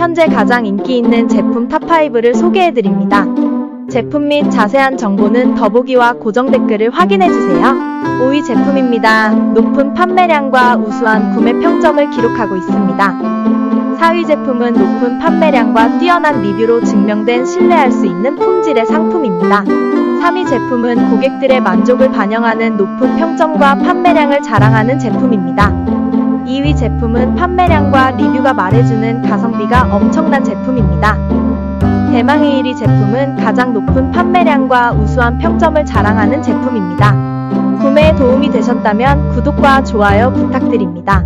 현재 가장 인기 있는 제품 탑5를 소개해드립니다. 제품 및 자세한 정보는 더보기와 고정 댓글을 확인해주세요. 5위 제품입니다. 높은 판매량과 우수한 구매 평점을 기록하고 있습니다. 4위 제품은 높은 판매량과 뛰어난 리뷰로 증명된 신뢰할 수 있는 품질의 상품입니다. 3위 제품은 고객들의 만족을 반영하는 높은 평점과 판매량을 자랑하는 제품입니다. 2위 제품은 판매량과 리뷰가 말해주는 가성비가 엄청난 제품입니다. 대망의 1위 제품은 가장 높은 판매량과 우수한 평점을 자랑하는 제품입니다. 구매에 도움이 되셨다면 구독과 좋아요 부탁드립니다.